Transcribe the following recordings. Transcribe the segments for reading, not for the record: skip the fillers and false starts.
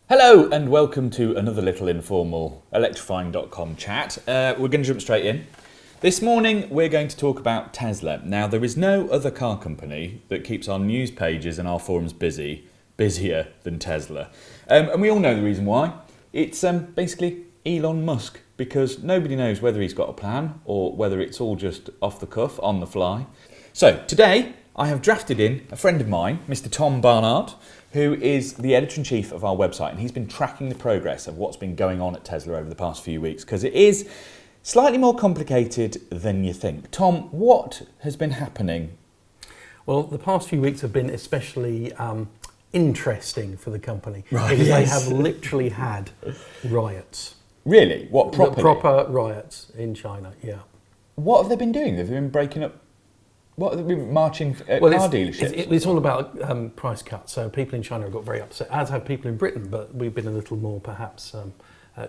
Hello and welcome to another little informal electrifying.com chat. We're going to jump straight in. This morning we're going to talk about Tesla. Now there is no other car company that keeps our news pages and our forums busier than Tesla. And we all know the reason why. It's basically Elon Musk, because nobody knows whether he's got a plan or whether it's all just off the cuff, on the fly. So today I have drafted in a friend of mine, Mr. Tom Barnard, who is the editor-in-chief of our website, and he's been tracking the progress of what's been going on at Tesla over the past few weeks, because it is slightly more complicated than you think. Tom, what has been happening? Well, the past few weeks have been especially interesting for the company, Right, because they yes. have literally had riots. Really? What, properly? Proper riots in China, yeah. What have they been doing? Have they been breaking up? What have they been marching at car dealerships? It's all about price cuts. So people in China have got very upset, as have people in Britain, but we've been a little more perhaps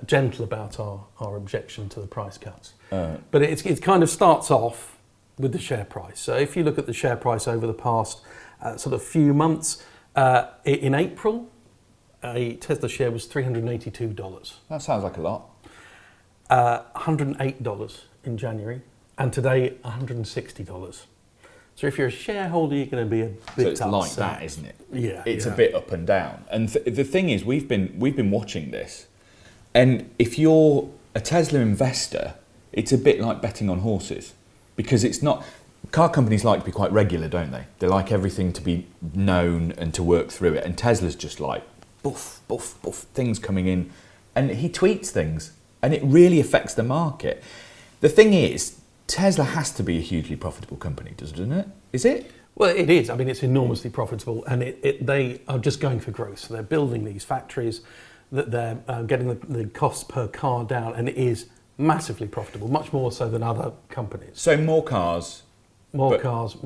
gentle about our objection to the price cuts. But it kind of starts off with the share price. So if you look at the share price over the past sort of few months, in April, a Tesla share was $382. That sounds like a lot. $108 in January, and today $160. So if you're a shareholder, you're going to be a bit upset. So it's like that, isn't it? Yeah. It's a bit up and down. And the thing is, we've been watching this, and if you're a Tesla investor, it's a bit like betting on horses, because it's not. Car companies like to be quite regular, don't they? They like everything to be known and to work through it. And Tesla's just like boof, boof, boof, things coming in, and he tweets things, and it really affects the market. The thing is, Tesla has to be a hugely profitable company, doesn't it? Is it? Well, it is. I mean, it's enormously profitable, and they are just going for growth. So they're building these factories, that they're getting the cost per car down, and it is massively profitable, much more so than other companies. So more cars. More cars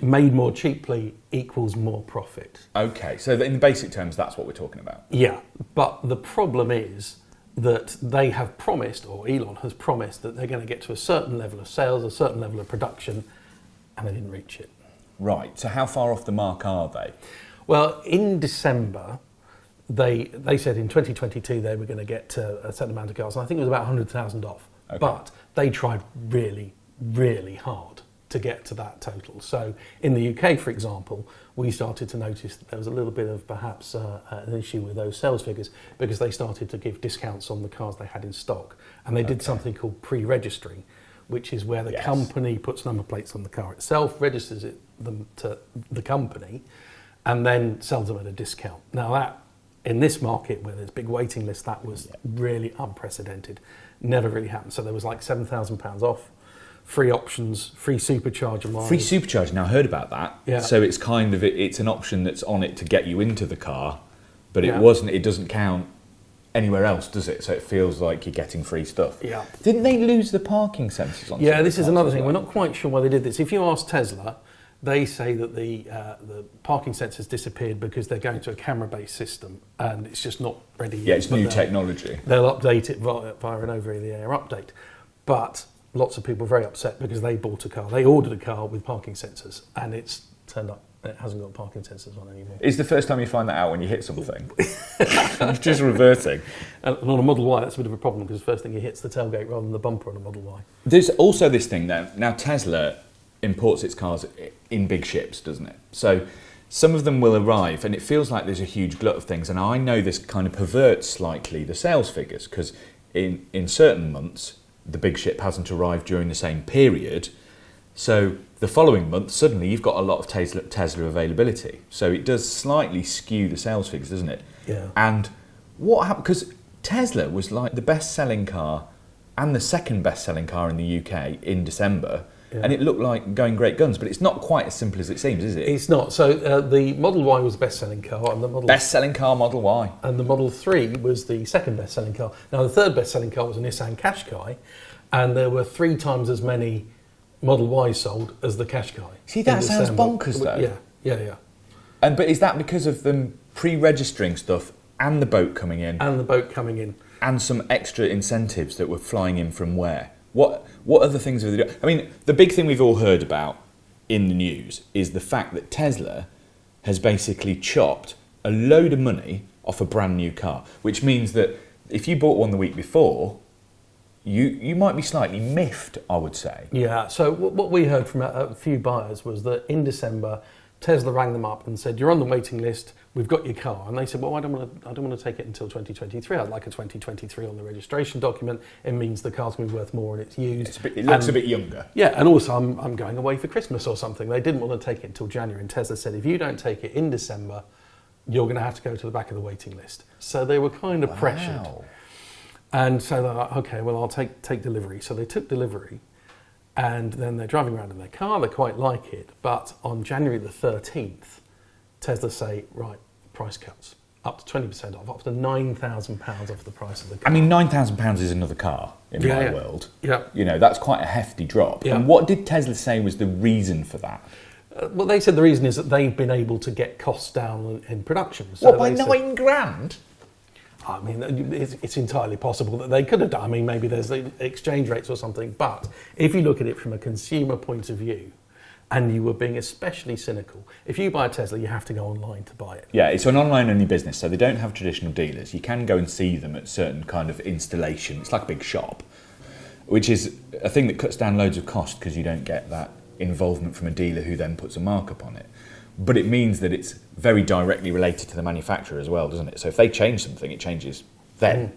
made more cheaply equals more profit. Okay, so in basic terms, that's what we're talking about. Yeah, but the problem is that they have promised, or Elon has promised, that they're going to get to a certain level of sales, a certain level of production, and they didn't reach it. Right, so how far off the mark are they? Well, in December, they said in 2022 they were going to get to a certain amount of cars, and I think it was about 100,000 off. Okay. But they tried really, really hard to get to that total. So in the UK, for example, we started to notice that there was a little bit of perhaps an issue with those sales figures, because they started to give discounts on the cars they had in stock. And they did something called pre-registering, which is where the company puts number plates on the car itself, registers them to the company, and then sells them at a discount. Now that, in this market where there's big waiting lists, that was really unprecedented. Never really happened. So there was like £7,000 off. Free options, free supercharger miles. Free supercharger, now I heard about that. Yeah. So it's kind of, it's an option that's on it to get you into the car, but it doesn't count anywhere else, does it? So it feels like you're getting free stuff. Yeah. Didn't they lose the parking sensors on? Yeah, this is another thing. We're not quite sure why they did this. If you ask Tesla, they say that the parking sensors disappeared because they're going to a camera-based system and it's just not ready yet. Yeah, it's new technology. They'll update it via an over-the-air update. But lots of people are very upset because they bought a car. They ordered a car with parking sensors, and it's turned up it hasn't got parking sensors on anymore. It's the first time you find that out when you hit something. It's just reverting. And on a Model Y, that's a bit of a problem, because the first thing you hit's the tailgate rather than the bumper on a Model Y. There's also this thing now. Now Tesla imports its cars in big ships, doesn't it? So some of them will arrive, and it feels like there's a huge glut of things. And I know this kind of perverts slightly the sales figures, because in certain months, the big ship hasn't arrived during the same period. So the following month, suddenly you've got a lot of Tesla availability. So it does slightly skew the sales figures, doesn't it? Yeah. And what happened, because Tesla was like the best-selling car and the second best-selling car in the UK in December. Yeah. And it looked like going great guns, but it's not quite as simple as it seems, is it? It's not. So the Model Y was the best-selling car, and the best-selling car, Model Y, and the Model 3 was the second best-selling car. Now the third best-selling car was a Nissan Qashqai, and there were 3 times as many Model Y sold as the Qashqai. See, that sounds bonkers, though. Yeah. But is that because of them pre-registering stuff and the boat coming in? And the boat coming in. And some extra incentives that were flying in from where? What other things have they done? I mean, the big thing we've all heard about in the news is the fact that Tesla has basically chopped a load of money off a brand new car, which means that if you bought one the week before, you might be slightly miffed, I would say. Yeah, so what we heard from a few buyers was that in December, Tesla rang them up and said, you're on the waiting list, we've got your car. And they said, well, I don't want to take it until 2023. I'd like a 2023 on the registration document. It means the car's going to be worth more and it's used. It looks a bit younger. Yeah, and also I'm going away for Christmas or something. They didn't want to take it until January. And Tesla said, if you don't take it in December, you're going to have to go to the back of the waiting list. So they were kind of pressured. And so they're like, okay, well, I'll take delivery. So they took delivery, and then they're driving around in their car. They quite like it. But on January the 13th, Tesla say, right, price cuts, up to 20% off, up to £9,000 off the price of the car. I mean, £9,000 is another car in my world. Yeah. You know, that's quite a hefty drop. Yeah. And what did Tesla say was the reason for that? Well, they said the reason is that they've been able to get costs down in production. So what, by £9,000? I mean, it's entirely possible that they could have done. I mean, maybe there's exchange rates or something. But if you look at it from a consumer point of view, and you were being especially cynical, if you buy a Tesla, you have to go online to buy it. Yeah, it's an online-only business, so they don't have traditional dealers. You can go and see them at certain kind of installation. It's like a big shop, which is a thing that cuts down loads of cost because you don't get that involvement from a dealer who then puts a markup on it. But it means that it's very directly related to the manufacturer as well, doesn't it? So if they change something, it changes then.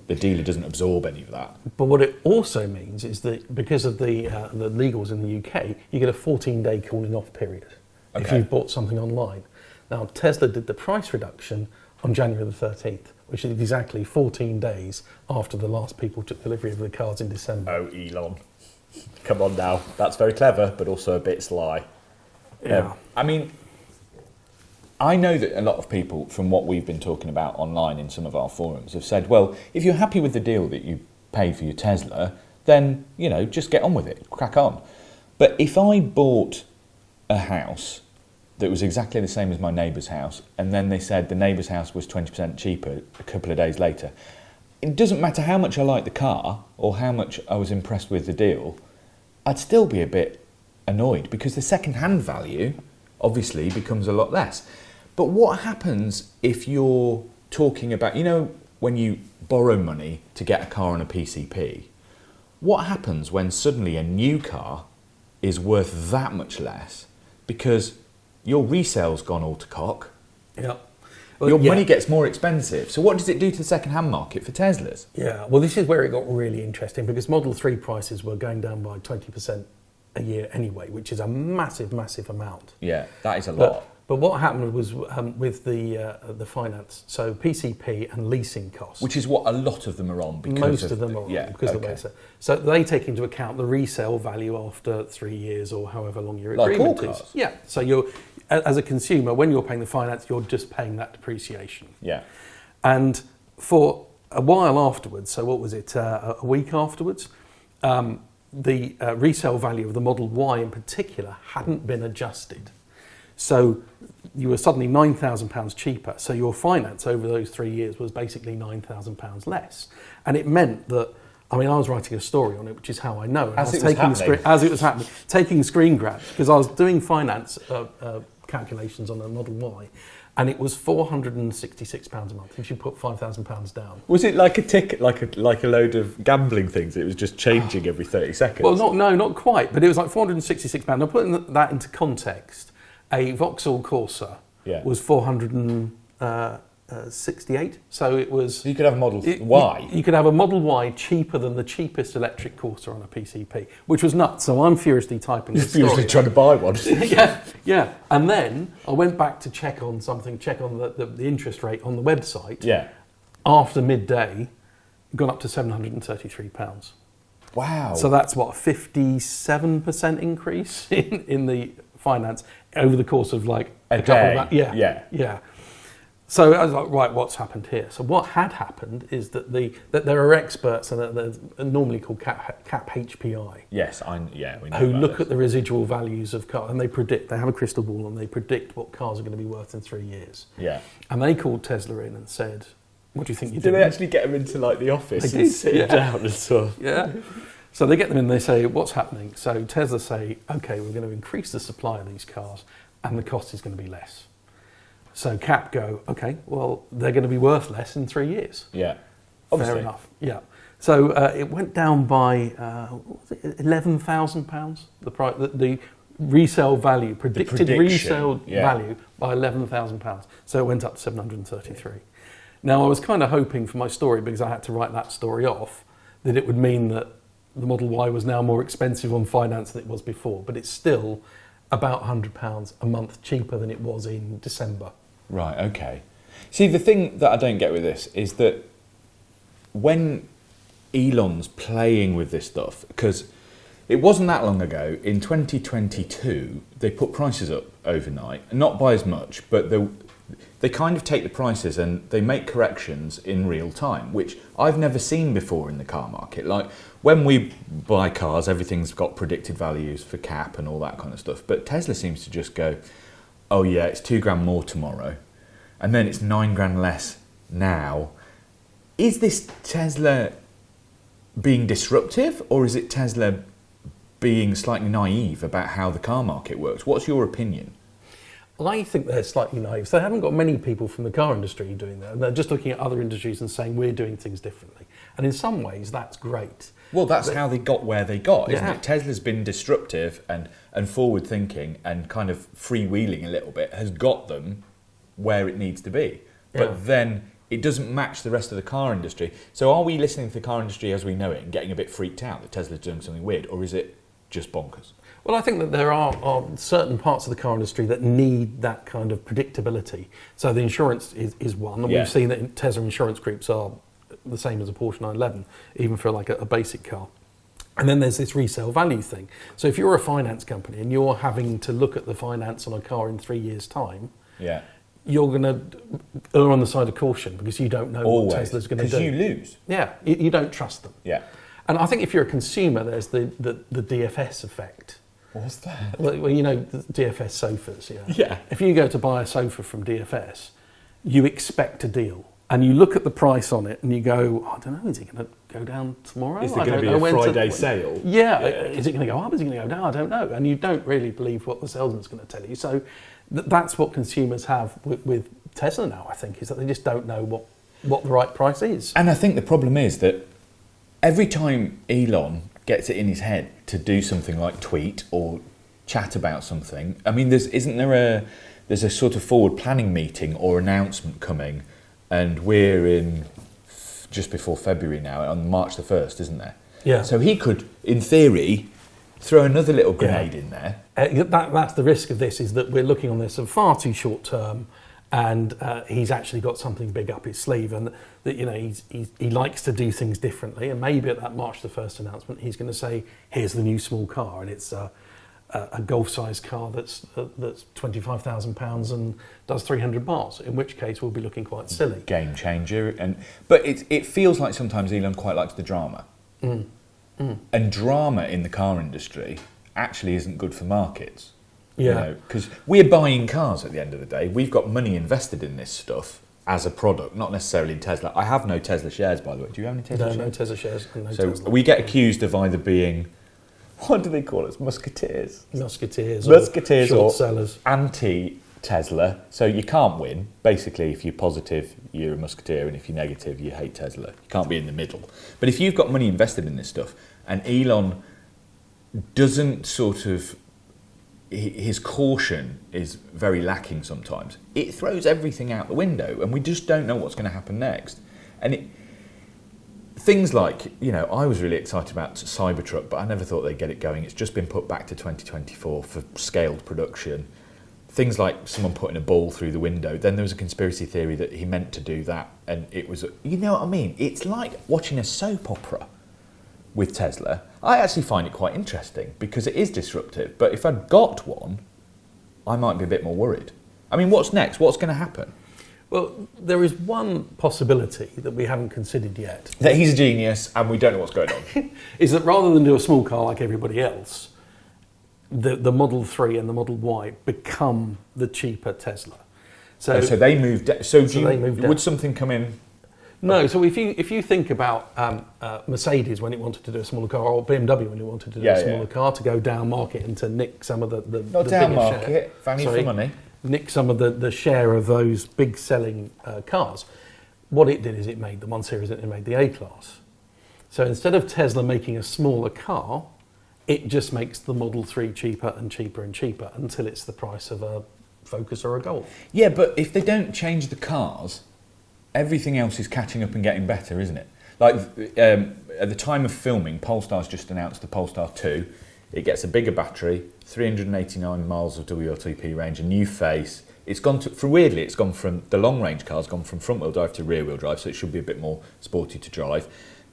The dealer doesn't absorb any of that. But what it also means is that because of the legals in the UK, you get a 14-day cooling off period if you've bought something online. Now, Tesla did the price reduction on January the 13th, which is exactly 14 days after the last people took delivery of the cars in December. Oh, Elon. Come on now. That's very clever, but also a bit sly. Yeah. I mean, I know that a lot of people, from what we've been talking about online in some of our forums, have said, well, if you're happy with the deal that you paid for your Tesla, then, you know, just get on with it, crack on. But if I bought a house that was exactly the same as my neighbour's house, and then they said the neighbour's house was 20% cheaper a couple of days later, it doesn't matter how much I liked the car or how much I was impressed with the deal, I'd still be a bit annoyed because the second-hand value obviously becomes a lot less. But what happens if you're talking about, you know, when you borrow money to get a car on a PCP, what happens when suddenly a new car is worth that much less because your resale's gone all to cock? Yeah. Your money gets more expensive. So what does it do to the second-hand market for Teslas? Yeah, well, this is where it got really interesting because Model 3 prices were going down by 20% a year anyway, which is a massive, massive amount. Yeah, that is a lot. But what happened was with the finance, so PCP and leasing costs. Which is what a lot of them are on. Because most of them are on because of the way so they take into account the resale value after 3 years or however long your agreement is. Yeah, so you're, as a consumer, when you're paying the finance, you're just paying that depreciation. Yeah. And for a while afterwards, so what was it, a week afterwards, the resale value of the Model Y in particular hadn't been adjusted. So you were suddenly £9,000 cheaper. So your finance over those 3 years was basically £9,000 less. And it meant that, I mean, I was writing a story on it, which is how I know. As it was happening, taking screen grabs, because I was doing finance calculations on a Model Y, and it was £466 a month if you put £5,000 down. Was it like a ticket, like a load of gambling things? It was just changing every 30 seconds? Well, not quite, but it was like £466. Now, putting that into context, a Vauxhall Corsa was 468. So it was. So you could have a Model Y. You could have a Model Y cheaper than the cheapest electric Corsa on a PCP, which was nuts. So I'm furiously typing this story. Furiously trying to buy one. yeah. And then I went back to check on the interest rate on the website. Yeah. After midday, gone up to £733. Wow. So that's what, a 57% increase in the finance over the course of like a couple of day. Yeah. So I was like, right, what's happened here? So what had happened is that there are experts, and they're normally called CAP HPI. Yes, we know who look at the residual values of cars, and they have a crystal ball, and they predict what cars are going to be worth in 3 years. Yeah. And they called Tesla in and said, what do you think you're doing? Did they actually get them into like the office and sit down and stuff? Yeah. So they get them in and they say, what's happening? So Tesla say, okay, we're going to increase the supply of these cars and the cost is going to be less. So CAP go, okay, well, they're going to be worth less in 3 years. Yeah. Obviously. Fair enough, yeah. So it went down by, what was it, £11,000, the resale value, predicted resale value by £11,000. So it went up to 733. Now, I was kind of hoping for my story, because I had to write that story off, that it would mean that the Model Y was now more expensive on finance than it was before, but it's still about £100 a month cheaper than it was in December. Right, okay. See, the thing that I don't get with this is that when Elon's playing with this stuff, because it wasn't that long ago, in 2022, they put prices up overnight, not by as much, but they kind of take the prices and they make corrections in real time, which I've never seen before in the car market. Like, when we buy cars, everything's got predicted values for CAP and all that kind of stuff, but Tesla seems to just go, oh yeah, it's £2,000 more tomorrow, and then it's £9,000 less now. Is this Tesla being disruptive, or is it Tesla being slightly naive about how the car market works? What's your opinion? I think they're slightly naive. So they haven't got many people from the car industry doing that. They're just looking at other industries and saying we're doing things differently. And in some ways, that's great. Well, that's how they got where they got, isn't it? Tesla's been disruptive and forward-thinking and kind of freewheeling a little bit, has got them where it needs to be. But then it doesn't match the rest of the car industry. So are we listening to the car industry as we know it and getting a bit freaked out that Tesla's doing something weird, or is it just bonkers? Well, I think that there are certain parts of the car industry that need that kind of predictability. So the insurance is one, and we've seen that Tesla insurance groups are the same as a Porsche 911, even for like a basic car. And then there's this resale value thing. So if you're a finance company and you're having to look at the finance on a car in 3 years' time, you're going to err on the side of caution, because you don't know what Tesla's going to do. Because you lose. Yeah, you don't trust them. Yeah. And I think if you're a consumer, there's the DFS effect. What's that? Well, you know, the DFS sofas, Yeah. If you go to buy a sofa from DFS, you expect a deal. And you look at the price on it and you go, I don't know, is it going to go down tomorrow? Is there going to be a Friday sale? Yeah. Is it going to go up? Is it going to go down? I don't know. And you don't really believe what the salesman's going to tell you. So that's what consumers have with Tesla now, I think, is that they just don't know what the right price is. And I think the problem is that every time Elon gets it in his head to do something like tweet or chat about something, I mean, there's a sort of forward planning meeting or announcement coming, and we're in just before February now, on March the 1st, isn't there? Yeah. So he could, in theory, throw another little grenade in there. That's the risk of this, is that we're looking on this far too short term, and he's actually got something big up his sleeve, and that, you know, he likes to do things differently, and maybe at that March the 1st announcement he's going to say, here's the new small car, and it's a golf-sized car that's £25,000 and does 300 miles, in which case we'll be looking quite silly. Game changer. But it feels like sometimes Elon quite likes the drama. And drama in the car industry actually isn't good for markets. Yeah. Because we're buying cars at the end of the day. We've got money invested in this stuff as a product, not necessarily in Tesla. I have no Tesla shares, by the way. Do you have any Tesla shares? No Tesla shares. And no so Tesla. We get accused of either being, what do they call us? Musketeers Short sellers. Anti-Tesla. So you can't win. Basically, if you're positive, you're a musketeer, and if you're negative, you hate Tesla. You can't be in the middle. But if you've got money invested in this stuff, and Elon doesn't sort of, his caution is very lacking sometimes, it throws everything out the window, and we just don't know what's going to happen next. And things like, you know, I was really excited about Cybertruck, but I never thought they'd get it going. It's just been put back to 2024 for scaled production. Things like someone putting a ball through the window. Then there was a conspiracy theory that he meant to do that, and it was, you know what I mean? It's like watching a soap opera with Tesla. I actually find it quite interesting because it is disruptive, but if I'd got one, I might be a bit more worried. I mean, what's next? What's going to happen? Well, there is one possibility that we haven't considered yet. That he's a genius and we don't know what's going on. Is that rather than do a small car like everybody else, the Model 3 and the Model Y become the cheaper Tesla. So they moved. Would something come in? No. So if you think about Mercedes when it wanted to do a smaller car, or BMW when it wanted to do a smaller car, to go down market and to nick some of the not the down bigger market, share. value for money. nick some of the share of those big selling cars. What it did is it made the 1 Series and it made the A-Class. So instead of Tesla making a smaller car, it just makes the Model 3 cheaper and cheaper and cheaper until it's the price of a Focus or a Golf. Yeah, but if they don't change the cars, everything else is catching up and getting better, isn't it? Like at the time of filming, Polestar's just announced the Polestar 2. It gets a bigger battery, 389 miles of WLTP range, a new face. It's gone from the long range cars, gone from front wheel drive to rear wheel drive, so it should be a bit more sporty to drive.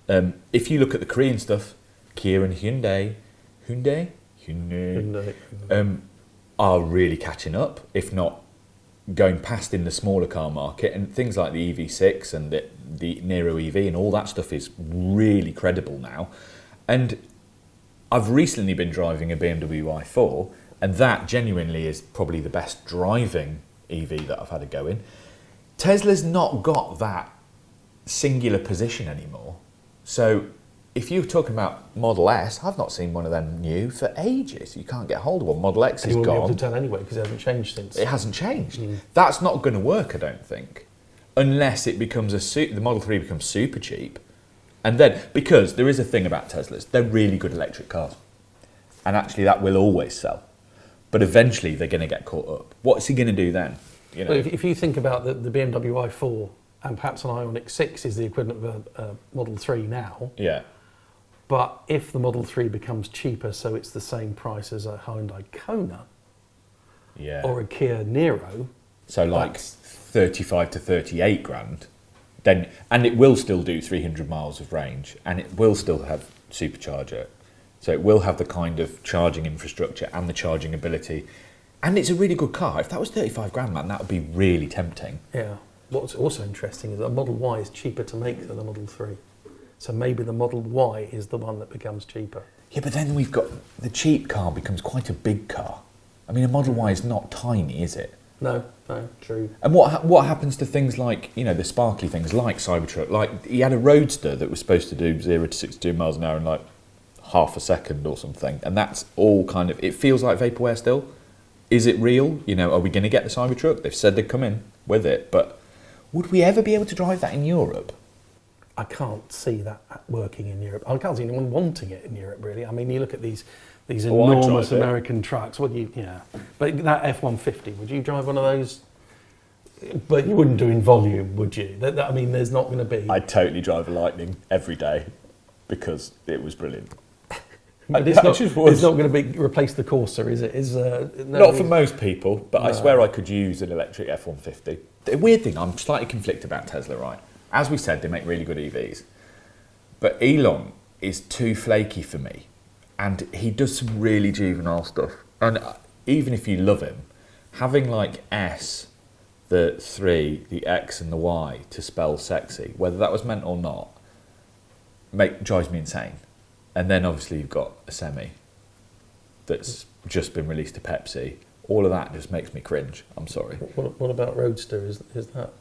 If you look at the Korean stuff, Kia and Hyundai are really catching up, if not going past in the smaller car market, and things like the EV6 and the Nero EV and all that stuff is really credible now. And I've recently been driving a BMW i4, and that genuinely is probably the best driving EV that I've had a go in. Tesla's not got that singular position anymore. So if you're talking about Model S, I've not seen one of them new for ages. You can't get hold of one. Model X is gone. You won't be able to tell anyway because it hasn't changed since. It hasn't changed. That's not going to work, I don't think, unless it becomes the Model 3 becomes super cheap. And then, because there is a thing about Teslas, they're really good electric cars. And actually that will always sell. But eventually they're going to get caught up. What's he going to do then? You know? Well, if you think about the BMW i4 and perhaps an Ioniq 6 is the equivalent of a Model 3 now. Yeah. But if the Model 3 becomes cheaper, so it's the same price as a Hyundai Kona or a Kia Niro. So like 35 to 38 grand. Then, and it will still do 300 miles of range, and it will still have supercharger. So it will have the kind of charging infrastructure and the charging ability. And it's a really good car. If that was 35 grand, man, that would be really tempting. Yeah. What's also interesting is that a Model Y is cheaper to make than a Model 3. So maybe the Model Y is the one that becomes cheaper. Yeah, but then we've got the cheap car becomes quite a big car. I mean, a Model Y is not tiny, is it? No, true. And what happens to things like, the sparkly things like Cybertruck? Like, he had a Roadster that was supposed to do 0 to 62 miles an hour in like half a second or something. And that's all kind of, it feels like vaporware still. Is it real? Are we going to get the Cybertruck? They've said they'd come in with it, but would we ever be able to drive that in Europe? I can't see that working in Europe. I can't see anyone wanting it in Europe, really. I mean, you look at these enormous American trucks. But that F-150, would you drive one of those? But you wouldn't do in volume, would you? I mean, there's not going to be... I'd totally drive a Lightning every day because it was brilliant. But it's not going to replace the Corsa, is it? Not for most people, but no. I swear I could use an electric F-150. The weird thing, I'm slightly conflicted about Tesla, right? As we said, they make really good EVs. But Elon is too flaky for me. And he does some really juvenile stuff. And even if you love him, having like S, the 3, the X and the Y to spell sexy, whether that was meant or not, drives me insane. And then obviously you've got a Semi that's just been released to Pepsi. All of that just makes me cringe. I'm sorry. What about Roadster? Is that...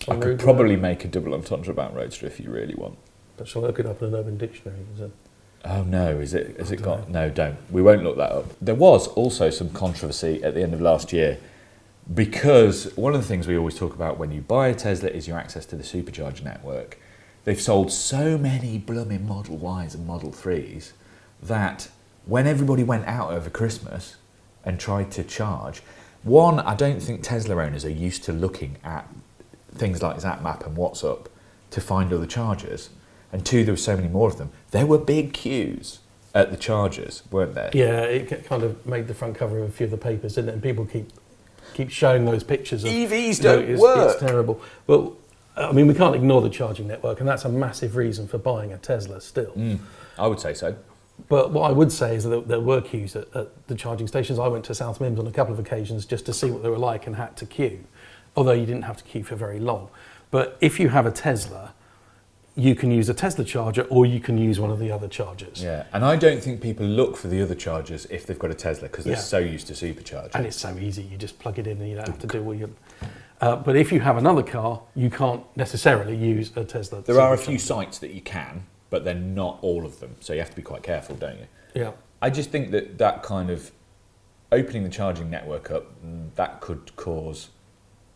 I could probably make a double entendre about Roadster if you really want. But shall I look it up in an Urban Dictionary? Oh no, has it got... No, don't. We won't look that up. There was also some controversy at the end of last year because one of the things we always talk about when you buy a Tesla is your access to the supercharger network. They've sold so many blooming Model Ys and Model 3s that when everybody went out over Christmas and tried to charge, one, I don't think Tesla owners are used to looking at things like ZapMap and WhatsApp to find other chargers. And two, there were so many more of them. There were big queues at the chargers, weren't there? Yeah, it kind of made the front cover of a few of the papers, didn't it? And people keep showing those pictures. EVs don't work. It's terrible. Well, I mean, we can't ignore the charging network, and that's a massive reason for buying a Tesla still. I would say so. But what I would say is that there were queues at the charging stations. I went to South Mims on a couple of occasions just to see what they were like and had to queue. Although you didn't have to queue for very long. But if you have a Tesla, you can use a Tesla charger or you can use one of the other chargers. Yeah, and I don't think people look for the other chargers if they've got a Tesla because they're so used to supercharging. And it's so easy, you just plug it in and you don't have to do all your... but if you have another car, you can't necessarily use a Tesla. There are a few sites that you can, but they're not all of them. So you have to be quite careful, don't you? Yeah. I just think that kind of opening the charging network up, that could cause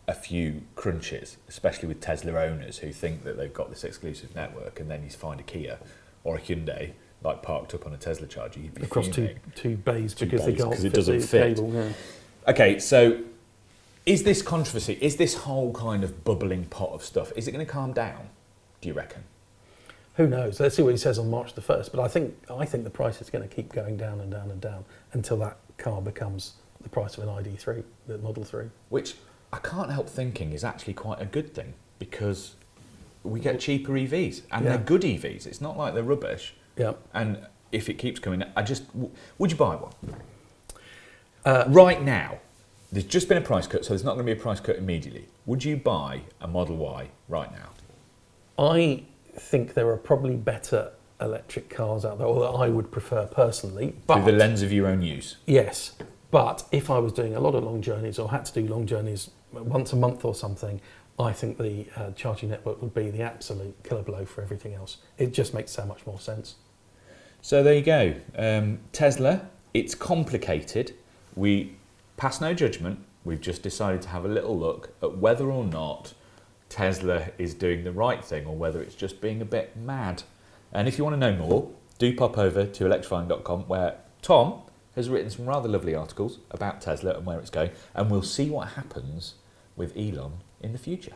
a few crunches, especially with Tesla owners who think that they've got this exclusive network, and then you find a Kia or a Hyundai like parked up on a Tesla charger, you'd be across two bays because they can't it doesn't fit. Cable, yeah. Okay, so is this controversy, is this whole kind of bubbling pot of stuff, is it going to calm down, do you reckon? Who knows? Let's see what he says on March the 1st. But I think the price is going to keep going down and down and down until that car becomes the price of an ID3, the Model 3. Which I can't help thinking is actually quite a good thing, because we get cheaper EVs, and they're good EVs. It's not like they're rubbish. Yeah. And if it keeps coming, would you buy one? Right now, there's just been a price cut, so there's not going to be a price cut immediately. Would you buy a Model Y right now? I think there are probably better electric cars out there, or that I would prefer personally. But Through the lens of your own use? Yes. But if I was doing a lot of long journeys, or had to do long journeys once a month or something, I think the charging network would be the absolute killer blow for everything else. It just makes so much more sense. So there you go. Tesla, it's complicated. We pass no judgment. We've just decided to have a little look at whether or not Tesla is doing the right thing, or whether it's just being a bit mad. And if you want to know more, do pop over to electrifying.com, where Tom has written some rather lovely articles about Tesla and where it's going, and we'll see what happens with Elon in the future.